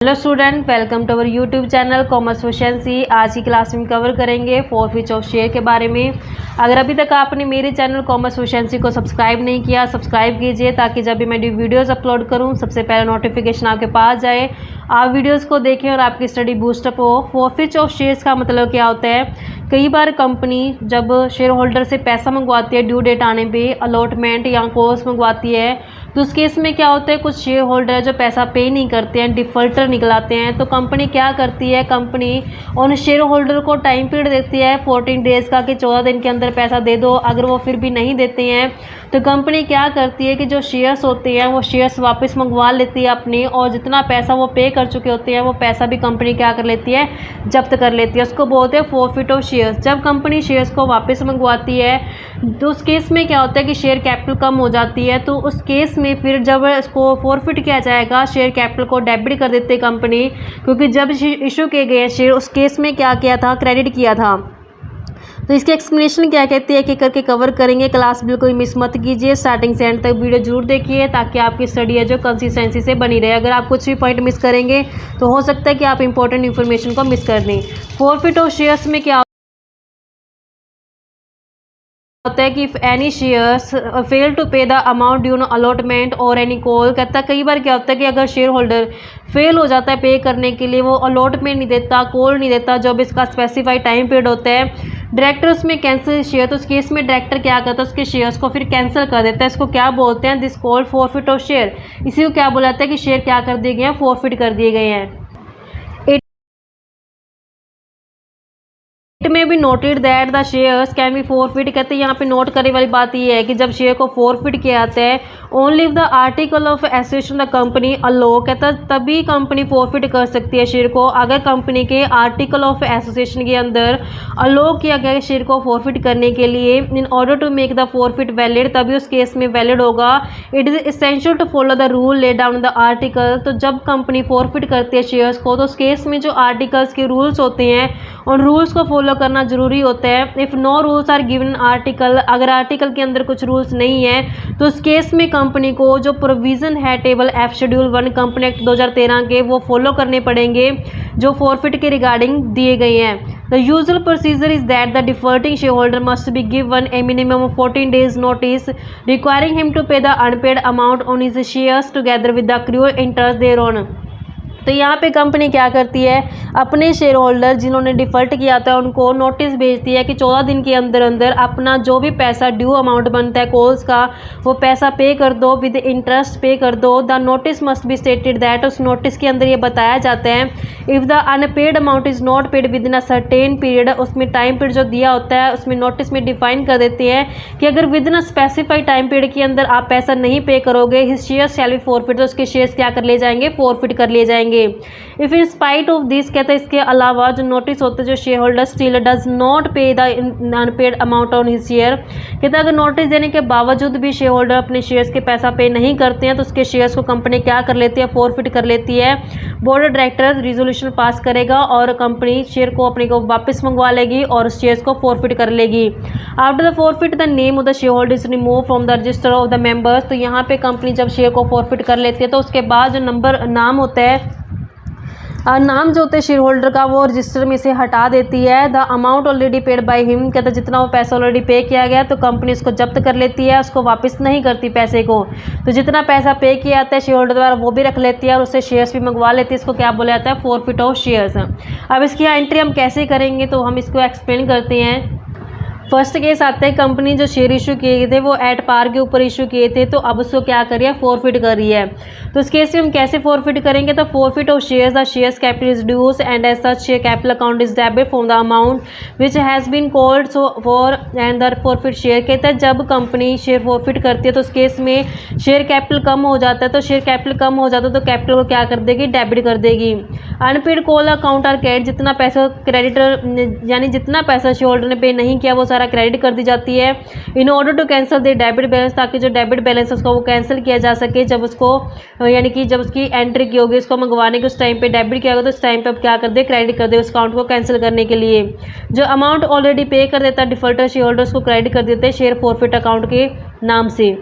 Hello student, welcome to our YouTube channel commerce efficiency. आज की class में cover करेंगे फॉरफिट ऑफ शेयर के बारे में। अगर अभी तक आपने मेरे चैनल कॉमर्स एफिशिएंसी को सब्सक्राइब नहीं किया, सब्सक्राइब कीजिए ताकि जब भी मैं वीडियोस अपलोड करूं सबसे पहले नोटिफिकेशन आपके पास जाए, आप वीडियोस को देखें और आपकी स्टडी बूस्टअप हो। फॉरफिट ऑफ शेयर्स का मतलब क्या होता है? कई बार कंपनी जब शेयर होल्डर से पैसा मंगवाती है ड्यू डेट आने पे, अलॉटमेंट या कॉल्स मंगवाती है, तो उस केस में क्या होता है, कुछ शेयर होल्डर है जो पैसा पे नहीं करते हैं, डिफॉल्टर निकलाते हैं। तो कंपनी क्या करती है, कंपनी उन शेयर होल्डर को टाइम पीरियड देती है 14 डेज़ का कि 14 दिन के अंदर पैसा दे दो। अगर वो फिर भी नहीं देते हैं तो कंपनी क्या करती है कि जो शेयर्स होते हैं वो शेयर्स वापस मंगवा लेती है अपने, और जितना पैसा वो पे कर चुके होते हैं वो पैसा भी कंपनी क्या कर लेती है, जब्त कर लेती है। उसको बोलते हैं फॉरफिट ऑफ शेयर्स। जब कंपनी शेयर्स को वापस मंगवाती है तो उस केस में क्या होता है कि शेयर कैपिटल कम हो जाती है, तो उस केस में फिर जब इसको फॉरफिट किया जाएगा, शेयर कैपिटल को डेबिट कर देती है कंपनी, क्योंकि जब इशू किए गए शेयर उस केस में क्या किया था, क्रेडिट किया था। तो इसकी एक्सप्लेनेशन क्या कहती है कि करके कवर करेंगे। क्लास बिल्कुल मिस मत कीजिए, स्टार्टिंग से एंड तक वीडियो जरूर देखिए ताकि आपकी स्टडी है जो कंसिस्टेंसी से बनी रहे। अगर आप कुछ भी पॉइंट मिस करेंगे तो हो सकता है कि आप इंपॉर्टेंट इन्फॉर्मेशन को मिस कर दें। फॉरफिट ऑफ शेयर्स में क्या होता है कि if any shares fail to pay the amount due allotment और एनी कॉल, कहता है कई बार क्या होता है कि अगर शेयर होल्डर फेल हो जाता है पे करने के लिए, वो अलॉटमेंट नहीं देता, कॉल नहीं देता, जब इसका स्पेसिफाइड टाइम पीरियड होता है, डायरेक्टर उसमें कैंसिल शेयर, तो उस केस में डायरेक्टर क्या करता है, उसके शेयर्स को फिर कैंसिल कर देता है। इसको क्या बोलते हैं, this call forfeit of share. इसी को क्या बोला जाता है कि शेयर क्या कर दिए गए हैं, फॉरफिट कर दिए गए हैं। इट में भी noted that the shares can be forfeit. कहते हैं यहाँ पे नोट करने वाली बात ये है कि जब शेयर को फॉरफिट किया जाता है, only if the article of association the company allow, कहता है तभी कंपनी फॉरफिट कर सकती है शेयर को, अगर कंपनी के आर्टिकल ऑफ एसोसिएशन के अंदर अलो किया गया शेयर को फॉरफिट करने के लिए। In order to make the forfeit valid, तभी उस केस में वैलिड होगा। It is essential to follow the rule laid down the article. तो जब कंपनी फॉरफिट करती है शेयर्स को, तो उस केस में जो आर्टिकल्स के रूल्स होते हैं उन रूल्स को फॉलो करना जरूरी होता है। If no rules are given article, अगर आर्टिकल के अंदर कुछ रूल्स नहीं है तो उस केस में कंपनी को जो प्रोविज़न है table F schedule 1 company act 2013 के, वो फॉलो करने पड़ेंगे जो फॉरफिट के रिगार्डिंग दिए गए हैं। The usual procedure is that the defaulting share holder must be given a minimum of 14 days notice requiring him to pay the unpaid amount on his shares together with the accrued interest thereon. तो यहाँ पे company क्या करती है, अपने share holder जिन्होंने default किया था उनको नोटिस भेजती है कि 14 दिन के अंदर अंदर अपना जो भी पैसा ड्यू अमाउंट बनता है कॉल्स का, वो पैसा पे कर दो, विद इंटरेस्ट पे कर दो। The notice must be stated that, उस नोटिस के अंदर ये बताया जाता है if the unpaid amount is not paid within a certain period, उसमें टाइम पीरियड जो दिया होता है उसमें नोटिस में डिफाइन कर देते हैं कि अगर with in a specified time period के अंदर आप पैसा नहीं पे करोगे, his shares shall be forfeit, तो उसके शेयर्स क्या कर लिए जाएंगे, फॉरफिट कर लिए जाएंगे। If in spite of this, कहते हैं इसके अलावा जो नोटिस होते हैं जो share holder still does not pay the unpaid amount on his share, कहते हैं अगर नोटिस देने के बावजूद भी शेयर होल्डर अपने शेयर्स के पैसा पे नहीं करते हैं तो उसके शेयर्स को कंपनी क्या कर लेती है, फॉरफिट कर लेती है। Board of director resolution pass करेगा और कंपनी शेयर को अपने को वापस मंगवा लेगी और उस शेयर्स को फॉरफिट कर लेगी। After the forfeit the name of the share holder is remove from the register of the members. तो यहाँ पे कंपनी जब शेयर को फॉरफिट कर लेती है तो उसके बाद जो नाम होता है, नाम जो होते हैं शेयर होल्डर का, वो रजिस्टर में से हटा देती है। The amount already paid by him, कहते हैं जितना वो पैसा ऑलरेडी पे किया गया तो कंपनी उसको जब्त कर लेती है, उसको वापस नहीं करती पैसे को। तो जितना पैसा पे किया जाता है शेयर होल्डर द्वारा वो भी रख लेती है और उससे शेयर्स भी मंगवा लेती है। इसको क्या बोला जाता है, फॉरफिट ऑफ शेयर्स। अब इसकी यहाँ एंट्री हम कैसे करेंगे तो हम इसको एक्सप्लेन करते हैं। फर्स्ट केस आता है, कंपनी जो शेयर इशू किए थे वो एट पार के ऊपर इशू किए थे, तो अब उसको क्या करिए, फॉरफिट कर रही है। तो इस केस में हम कैसे फॉरफिट करेंगे, तो forfeit of shares, the shares capital is dues and as such share capital account is debit from the amount which has been called so far and the forfeit share. कहता है जब company share forfeit करती है तो उस case में share capital कम हो जाता है, तो शेयर कैपिटल कम हो जाता है तो कैपिटल को क्या कर देगी, डेबिट कर देगी। Unpaid call account are credit, जितना पैसा क्रेडिटर यानी जितना पैसा शेयर होल्डर ने पे नहीं किया वो सारा क्रेडिट कर दी जाती है। इन order to cancel the debit balance, ताकि जो डेबिट बैलेंस उसका वो कैंसिल किया जा सके जब उसको यानी कि जब उसकी एंट्री की होगी, उसको मंगवाने के उस टाइम पे डेबिट किया होगा तो उस टाइम पे अब क्या कर दे, क्रेडिट कर दे उस अकाउंट को कैंसिल करने के लिए। जो अमाउंट ऑलरेडी पे कर देता है डिफॉल्टर शेयर होल्डर, उसको क्रेडिट कर देते हैं शेयर फॉरफिट अकाउंट के नाम से।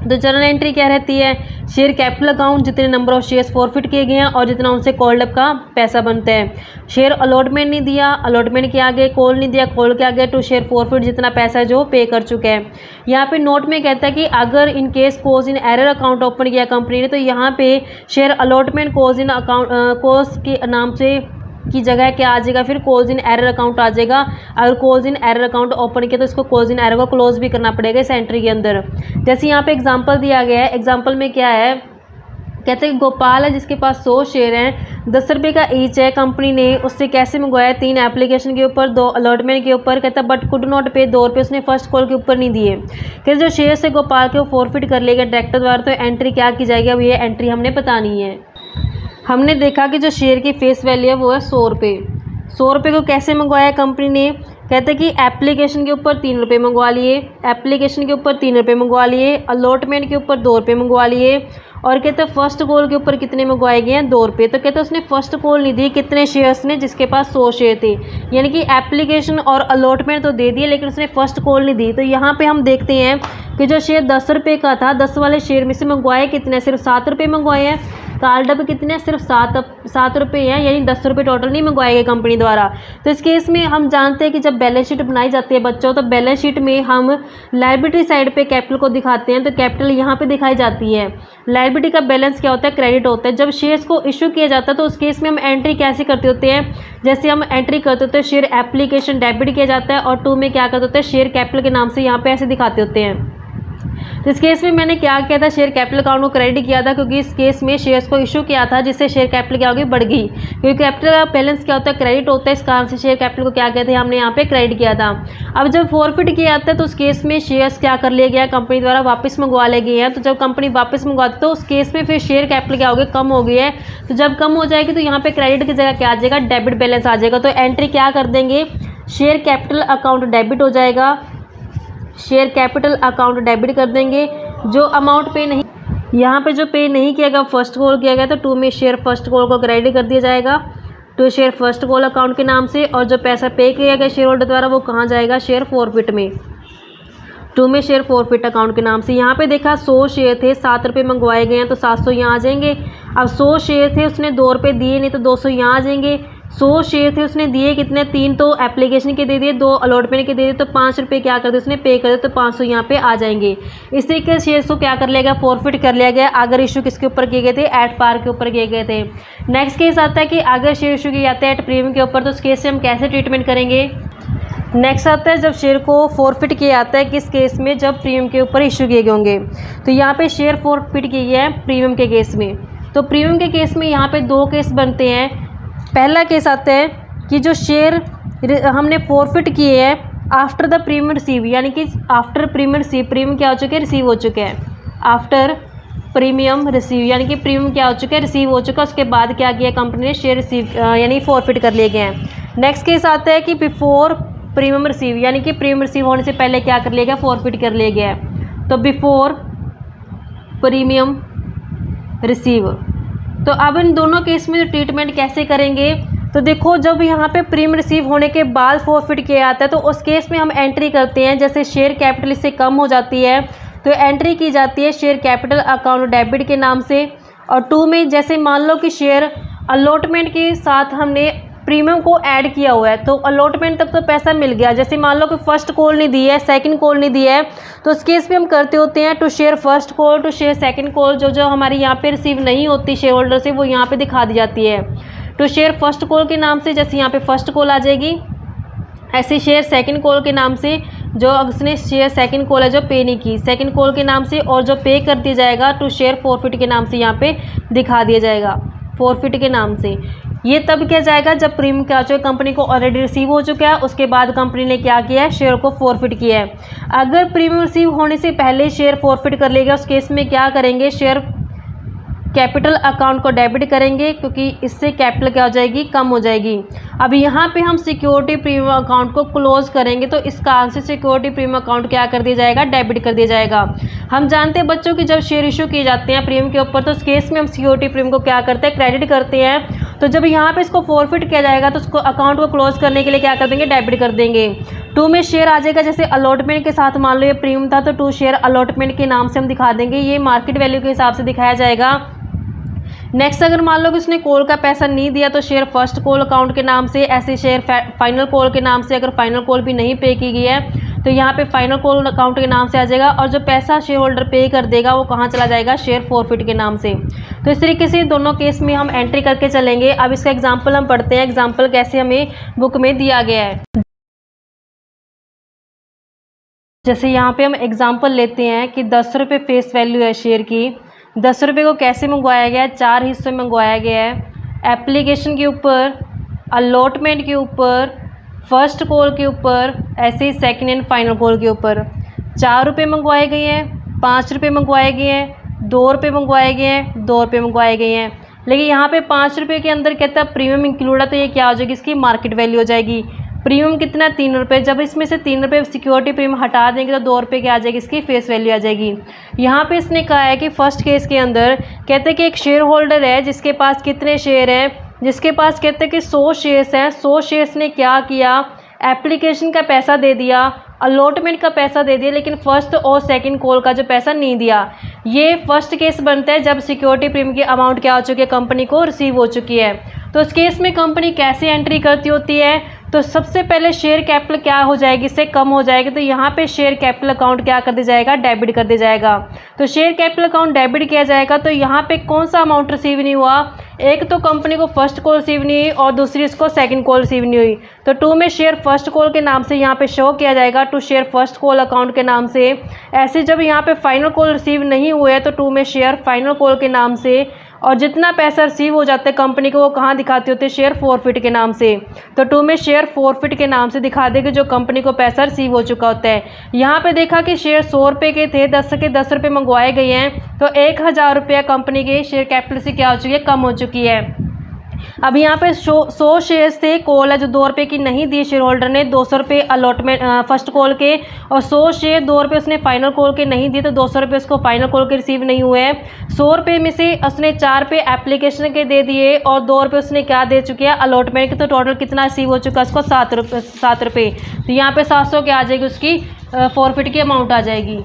तो जर्नल एंट्री क्या रहती है, शेयर कैपिटल अकाउंट जितने नंबर ऑफ शेयर्स फॉरफिट किए गए हैं और जितना उनसे कॉल्ड अप का पैसा बनता है। शेयर अलॉटमेंट नहीं दिया, अलॉटमेंट के आगे कॉल नहीं दिया, कॉल के आगे टू शेयर फॉरफिट जितना पैसा जो पे कर चुके हैं। यहाँ पे नोट में कहता है कि अगर in case calls in arrear account open किया कंपनी ने तो यहाँ पे share allotment calls in account calls के नाम से की जगह क्या आ जाएगा, फिर कॉल्स इन एरर अकाउंट आ जाएगा। अगर calls in arrear account open किया तो इसको कॉल्स इन एरर को क्लोज भी करना पड़ेगा इस एंट्री के अंदर। जैसे यहाँ पे एग्जांपल दिया गया है, एग्जांपल में क्या है, कहते हैं गोपाल है जिसके पास 100 शेयर हैं, 10 रुपये का ईच है। कंपनी ने उससे कैसे मंगवाया, 3 एप्लीकेशन के ऊपर, 2 अलॉटमेंट के ऊपर। कहता है बट कुड नॉट पे, 2 रुपये उसने फर्स्ट कॉल के ऊपर नहीं दिए। कहते जो शेयर से गोपाल के वो फॉरफिट कर लेगा डायरेक्टर द्वारा, तो एंट्री क्या की जाएगी, अब ये एंट्री हमने बतानी है। हमने देखा कि जो शेयर की फेस वैल्यू है वो है 100 रुपये। 100 रुपये को कैसे मंगवाया कंपनी ने, कहते हैं कि एप्लीकेशन के ऊपर 3 रुपये मंगवा लिए, एप्लीकेशन के ऊपर 3 रुपये मंगवा लिए, अलॉटमेंट के ऊपर 2 रुपये मंगवा लिए, और कहते हैं फर्स्ट कॉल के ऊपर कितने मंगवाए गए हैं, 2 रुपये। तो कहते हैं उसने फर्स्ट कॉल नहीं दी, कितने शेयर्स ने, जिसके पास 100 शेयर थे, यानी कि एप्लीकेशन और अलॉटमेंट तो दे दिए लेकिन उसने फर्स्ट कॉल नहीं दी। तो यहाँ पे हम देखते हैं कि जो शेयर 10 रुपये का था, 10 वाले शेयर में से मंगवाए कितने, सिर्फ 7 रुपये मंगवाए हैं। कार्ड अब कितने, सिर्फ 7 रुपये हैं, यानी 10 रुपये टोटल नहीं मंगवाए गए कंपनी द्वारा। तो इस केस में हम जानते हैं कि जब बैलेंस शीट बनाई जाती है बच्चों, तो बैलेंस शीट में हम लायबिलिटी साइड पे कैपिटल को दिखाते हैं, तो कैपिटल यहाँ पे दिखाई जाती है। लायबिलिटी का बैलेंस क्या होता है, क्रेडिट होता है। जब शेयर्स को इशू किया जाता है तो उस केस में हम एंट्री कैसे करते होते हैं, जैसे हम एंट्री करते होते हैं शेयर एप्लीकेशन डेबिट किया जाता है, और 2 में क्या करते होते हैं, शेयर कैपिटल के नाम से यहाँ पे ऐसे दिखाते होते हैं। तो इस केस में मैंने क्या किया था, शेयर कैपिटल अकाउंट को क्रेडिट किया था, क्योंकि इस केस में शेयर्स को इशू किया था जिससे शेयर कैपिटल क्या होगी, बढ़ गई। क्योंकि कैपिटल का बैलेंस क्या होता है, क्रेडिट होता है, इस कारण से शेयर कैपिटल को क्या कहते हैं, हमने यहाँ पे क्रेडिट किया था। अब जब फॉरफिट किया जाता है तो उस केस में शेयर्स क्या कर लिया गया, कंपनी द्वारा वापस मंगवा ले गए हैं। तो जब कंपनी वापस मंगवाती तो उस केस में फिर शेयर कैपिटल क्या होगी, कम हो गई है। तो जब कम हो जाएगी तो यहाँ पे क्रेडिट की जगह क्या आ जाएगा, डेबिट बैलेंस आ जाएगा। तो एंट्री क्या कर देंगे, शेयर कैपिटल अकाउंट डेबिट हो जाएगा, शेयर कैपिटल अकाउंट डेबिट कर देंगे। जो अमाउंट पे नहीं, यहाँ पे जो पे नहीं किया गया फर्स्ट कॉल किया गया, तो 2 में शेयर फर्स्ट कॉल को क्रेडिट कर दिया जाएगा, 2 शेयर फर्स्ट कॉल अकाउंट के नाम से। और जो पैसा पे किया गया शेयर होल्डर द्वारा वो कहाँ जाएगा, शेयर फॉरफिट में, 2 में शेयर फॉरफिट अकाउंट के नाम से। यहाँ पे देखा 100 शेयर थे, 7 रुपये मंगवाए गए हैं, तो 700 यहाँ आ जाएंगे। अब 100 शेयर थे, उसने 2 रुपये दिए नहीं, तो 200 यहाँ आ जाएंगे। 100 शेयर थे, उसने दिए कितने, 3 तो एप्लीकेशन के दे दिए, 2 अलॉटमेंट के दे दिए, तो 5 रुपये क्या कर दिए उसने पे कर दिए, तो 500 यहाँ पे आ जाएंगे। इस तरीके से शेयर्स को क्या कर लिया गया, फॉरफिट कर लिया गया। अगर इशू किसके ऊपर किए गए थे, एट पार के ऊपर किए गए थे। नेक्स्ट केस आता है कि अगर शेयर इशू किए जाते हैं एट प्रीमियम के ऊपर, तो उस केस से हम कैसे ट्रीटमेंट करेंगे। नेक्स्ट आता है जब शेयर को फॉरफिट किया जाता है, किस केस में, जब प्रीमियम के ऊपर इशू किए गए होंगे। तो यहाँ पे शेयर फॉरफिट किए गए हैं प्रीमियम के केस में। तो प्रीमियम के केस में यहाँ पे 2 केस बनते हैं। पहला केस आता है कि जो शेयर हमने फॉरफिट किए हैं आफ्टर द प्रीमियम रिसीव, यानी कि आफ्टर प्रीमियम रिसीव, प्रीमियम क्या हो चुके हैं, रिसीव हो चुके हैं। आफ्टर प्रीमियम रिसीव यानी कि प्रीमियम क्या हो चुका है, रिसीव हो चुका है। उसके बाद क्या किया कंपनी ने, शेयर रिसीव यानी फॉरफिट कर लिए गए हैं। नेक्स्ट केस आता है कि बिफोर प्रीमियम रिसीव, यानी कि प्रीमियम रिसीव होने से पहले क्या कर लिया गया, फॉरफिट कर लिया गया है। तो बिफोर प्रीमियम रिसीव। तो अब इन दोनों केस में जो ट्रीटमेंट कैसे करेंगे, तो देखो जब यहाँ पे प्रीमियम रिसीव होने के बाद फॉरफिट किया जाता है तो उस केस में हम एंट्री करते हैं, जैसे शेयर कैपिटल इससे कम हो जाती है तो एंट्री की जाती है शेयर कैपिटल अकाउंट डेबिट के नाम से। और 2 में जैसे मान लो कि शेयर अलॉटमेंट के साथ हमने प्रीमियम को ऐड किया हुआ है, तो अलॉटमेंट तक तो पैसा मिल गया। जैसे मान लो कि फर्स्ट कॉल नहीं दी है, सेकंड कॉल नहीं दी है, तो उस केस में हम करते होते हैं to share first call, to share second call. जो हमारी यहाँ पे रिसीव नहीं होती शेयर होल्डर से, वो यहाँ पे दिखा दी जाती है टू शेयर फर्स्ट कॉल के नाम से। जैसे यहाँ पे फर्स्ट कॉल आ जाएगी, ऐसे शेयर सेकंड कॉल के नाम से, जो उसने शेयर सेकंड कॉल है जो पे नहीं की, सेकंड कॉल के नाम से, और जो पे कर दिया जाएगा टू शेयर फॉरफिट के नाम से यहाँ पे दिखा दिया जाएगा, फॉरफिट के नाम से। ये तब किया जाएगा जब प्रीमियम क्या हो चुका है, कंपनी को ऑलरेडी रिसीव हो चुका है, उसके बाद कंपनी ने क्या किया है, शेयर को फॉरफिट किया है। अगर प्रीमियम रिसीव होने से पहले शेयर फॉरफिट कर लेगा, उस केस में क्या करेंगे, शेयर कैपिटल अकाउंट को डेबिट करेंगे, क्योंकि इससे कैपिटल क्या हो जाएगी, कम हो जाएगी। अब यहाँ पे हम सिक्योरिटी प्रीमियम अकाउंट को क्लोज करेंगे, तो इस कारण से सिक्योरिटी प्रीमियम अकाउंट क्या कर दिया जाएगा, डेबिट कर दिया जाएगा। हम जानते हैं बच्चों कि जब शेयर इशू किए जाते हैं प्रीमियम के ऊपर, तो उस केस में हम सिक्योरिटी प्रीमियम को क्या करते हैं, क्रेडिट करते हैं। तो जब यहाँ पे इसको फॉरफिट किया जाएगा तो उसको अकाउंट को क्लोज करने के लिए क्या कर देंगे, डेबिट कर देंगे। 2 में शेयर आ जाएगा, जैसे अलॉटमेंट के साथ मान लो ये प्रीमियम था तो 2 शेयर अलॉटमेंट के नाम से हम दिखा देंगे, ये मार्केट वैल्यू के हिसाब से दिखाया जाएगा। नेक्स्ट अगर मान लो कि उसने कॉल का पैसा नहीं दिया तो शेयर फर्स्ट कॉल अकाउंट के नाम से, ऐसे शेयर फाइनल कॉल के नाम से, अगर फाइनल कॉल भी नहीं पे की गई है तो यहाँ पे फाइनल कॉल अकाउंट के नाम से आ जाएगा, और जो पैसा शेयर होल्डर पे कर देगा वो कहाँ चला जाएगा, शेयर फॉरफिट के नाम से। तो इस तरीके से दोनों केस में हम एंट्री करके चलेंगे। अब इसका एग्जाम्पल हम पढ़ते हैं, एग्जाम्पल कैसे हमें बुक में दिया गया है। जैसे यहाँ पे हम एग्जाम्पल लेते हैं कि 10 रुपये फेस वैल्यू है शेयर की। 10 रुपये को कैसे मंगवाया गया है, 4 हिस्सों में मंगवाया गया है। एप्लीकेशन के ऊपर, अलॉटमेंट के ऊपर, फर्स्ट कॉल के ऊपर, ऐसे ही सेकंड एंड फाइनल कॉल के ऊपर। 4 रुपये मंगवाए गए हैं, 5 रुपये मंगवाए गए हैं, 2 रुपये मंगवाए गए हैं, 2 रुपये मंगवाए गए हैं। लेकिन यहाँ पे 5 रुपये के अंदर कहता है प्रीमियम इंक्लूड है, तो ये क्या हो जाएगी, इसकी मार्केट वैल्यू हो जाएगी। प्रीमियम कितना, 3 रुपये। जब इसमें से 3 रुपये सिक्योरिटी प्रीमियम हटा देंगे तो 2 रुपये की आ जाएगी, इसकी फेस वैल्यू आ जाएगी। यहाँ पे इसने कहा है कि फर्स्ट केस के अंदर कहते हैं कि एक शेयर होल्डर है जिसके पास कितने शेयर हैं, जिसके पास कहते हैं कि 100 शेयर्स हैं। 100 शेयर्स ने क्या किया, एप्लीकेशन का पैसा दे दिया, अलॉटमेंट का पैसा दे दिया, लेकिन फर्स्ट और सेकंड कॉल का जो पैसा नहीं दिया। ये फर्स्ट केस बनता है जब सिक्योरिटी प्रीमियम की अमाउंट क्या हो चुकी है, कंपनी को रिसीव हो चुकी है। तो इस केस में कंपनी कैसे एंट्री करती होती है, तो सबसे पहले शेयर कैपिटल क्या हो जाएगी, इससे कम हो जाएगी, तो यहाँ पे शेयर कैपिटल अकाउंट क्या कर दिया जाएगा, डेबिट कर दिया जाएगा। तो शेयर कैपिटल अकाउंट डेबिट किया जाएगा, तो यहाँ पे कौन सा अमाउंट रिसीव नहीं हुआ, एक तो कंपनी को फर्स्ट कॉल रिसीव नहीं हुई और दूसरी इसको सेकंड कॉल रिसीव नहीं हुई। तो 2 में शेयर फर्स्ट कॉल के नाम से यहाँ पे शो किया जाएगा, 2 शेयर फर्स्ट कॉल अकाउंट के नाम से। ऐसे जब यहाँ पे फाइनल कॉल रिसीव नहीं हुए तो 2 में शेयर फाइनल कॉल के नाम से, और जितना पैसा रिसीव हो जाता है कंपनी को वो कहाँ दिखाती होती है, शेयर फॉरफिट के नाम से। तो 2 में शेयर फॉरफिट के नाम से दिखा देगी जो कंपनी को पैसा रिसीव हो चुका होता है। यहाँ पे देखा कि शेयर 100 रुपये के थे, 10 रुपये मंगवाए गए हैं, तो 1000 रुपया कंपनी के शेयर कैपिटल से क्या हो चुकी है, कम हो चुकी है। अब यहाँ पे 100 शेयर्स थे, कॉल है जो 2 रुपये की नहीं दी शेयर होल्डर ने, 200 रुपये अलॉटमेंट फर्स्ट कॉल के, और 100 शेयर 2 रुपये उसने फाइनल कॉल के नहीं दिए, तो 200 रुपये उसको फाइनल कॉल के रिसीव नहीं हुए हैं। 100 रुपये में से उसने 4 रुपये एप्लीकेशन के दे दिए और 2 रुपये उसने क्या दे चुके हैं, अलॉटमेंट के, तो टोटल कितना रिसीव हो चुका है उसको, 7 रुपये। तो यहाँ पे 700 के आ जाएगी, उसकी फॉरफिट की अमाउंट आ जाएगी।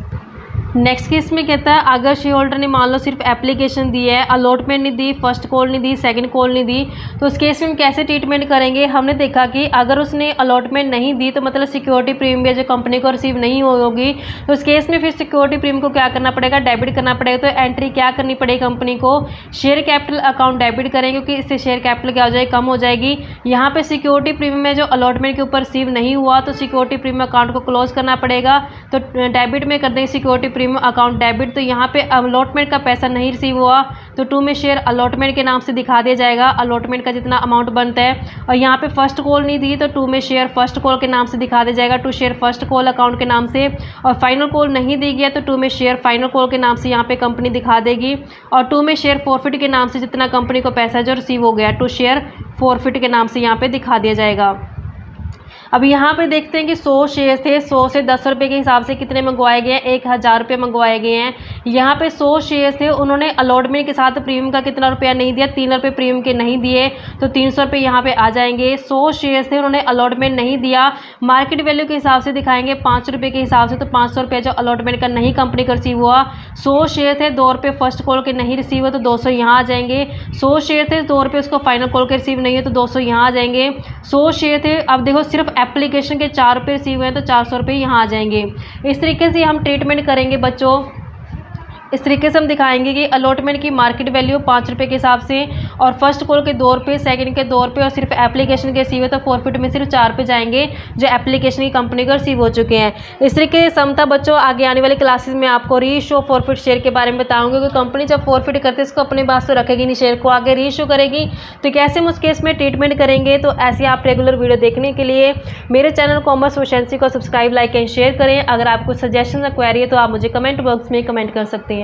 नेक्स्ट केस में कहता है अगर शेयर होल्डर ने मान लो सिर्फ एप्लीकेशन दी है, अलॉटमेंट नहीं दी, फर्स्ट कॉल नहीं दी, सेकंड कॉल नहीं दी, तो उस केस में हम कैसे ट्रीटमेंट करेंगे। हमने देखा कि अगर उसने अलॉटमेंट नहीं दी तो मतलब सिक्योरिटी प्रीमियम जो कंपनी को रिसीव नहीं होगी, तो उस केस में फिर सिक्योरिटी प्रीमियम को क्या करना पड़ेगा, डेबिट करना पड़ेगा। तो एंट्री क्या करनी पड़ेगी कंपनी को, शेयर कैपिटल अकाउंट डेबिट करें, क्योंकि इससे शेयर कैपिटल क्या हो जाएगी, कम हो जाएगी। यहाँ पे सिक्योरिटी प्रीमियम में जो अलॉटमेंट के ऊपर रिसीव नहीं हुआ तो सिक्योरिटी प्रीमियम अकाउंट को क्लोज करना पड़ेगा, तो डेबिट में कर देंगे सिक्योरिटी प्रीमियम अकाउंट डेबिट। तो यहाँ पे अलॉटमेंट का पैसा नहीं रिसीव हुआ तो 2 में शेयर अलॉटमेंट के नाम से दिखा दिया जाएगा, अलॉटमेंट का जितना अमाउंट बनता है। और यहाँ पे फर्स्ट कॉल नहीं दी तो 2 में शेयर फर्स्ट कॉल के नाम से दिखा दिया जाएगा, 2 शेयर फर्स्ट कॉल अकाउंट के नाम से। और फाइनल कॉल नहीं दी गया तो 2 में शेयर फाइनल कॉल के नाम से यहाँ पे कंपनी दिखा देगी, और 2 में शेयर फॉरफिट के नाम से जितना कंपनी को पैसा जो रिसीव हो गया 2 शेयर फॉरफिट के नाम से यहाँ पे दिखा दिया जाएगा। अब यहाँ पे देखते हैं कि 100 शेयर थे, 100 से 10 रुपये के हिसाब से कितने मंगवाए गए हैं, 1000 रुपये मंगवाए गए हैं। यहाँ पे 100 शेयर थे, उन्होंने अलॉटमेंट के साथ प्रीमियम का कितना रुपया नहीं दिया, 3 रुपये प्रीमियम के नहीं दिए, तो 300 रुपये यहाँ पे आ जाएंगे। 100 शेयर थे, उन्होंने अलॉटमेंट नहीं दिया, मार्केट वैल्यू के हिसाब से दिखाएंगे 5 रुपये के हिसाब से, तो 500 रुपये जो अलॉटमेंट का नहीं कंपनी का रिसीव हुआ। 100 शेयर थे, 2 रुपये फर्स्ट कॉल के नहीं रिसीव हुए, तो 200 यहाँ आ जाएंगे। 100 शेयर थे, 2 रुपये उसको फाइनल कॉल के रिसीव नहीं है, तो 200 यहाँ आ जाएंगे। 100 शेयर थे, अब देखो सिर्फ एप्लीकेशन के 4 रुपये रिसीव हुए हैं, तो 400 रुपये यहाँ आ जाएंगे। इस तरीके से हम ट्रीटमेंट करेंगे बच्चों। इस तरीके से हम दिखाएंगे कि अलॉटमेंट की मार्केट वैल्यू 5 रुपये के हिसाब से, और फर्स्ट कॉल के 2 रुपये, सेकंड के 2 रुपये, और सिर्फ एप्लीकेशन के रिसीव है तो फॉरफिट में सिर्फ 4 रुपये जाएंगे जो एप्लीकेशन की कंपनी को रिसीव हो चुके हैं। इस तरीके से समता बच्चों आगे आने वाली क्लासेस में आपको रीइशू फॉरफिट शेयर के बारे में बताऊंगी, क्योंकि कंपनी जब फॉरफिट करते इसको अपने पास तो रखेगी नहीं, शेयर को आगे रीइशू करेगी, तो कैसे हम उस केस में ट्रीटमेंट करेंगे। तो ऐसे आप रेगुलर वीडियो देखने के लिए मेरे चैनल कॉमर्स प्रोफिशिएंसी को सब्सक्राइब, लाइक एंड शेयर करें। अगर आपको सजेशन या क्वेरी है तो आप मुझे कमेंट बॉक्स में कमेंट कर सकते हैं।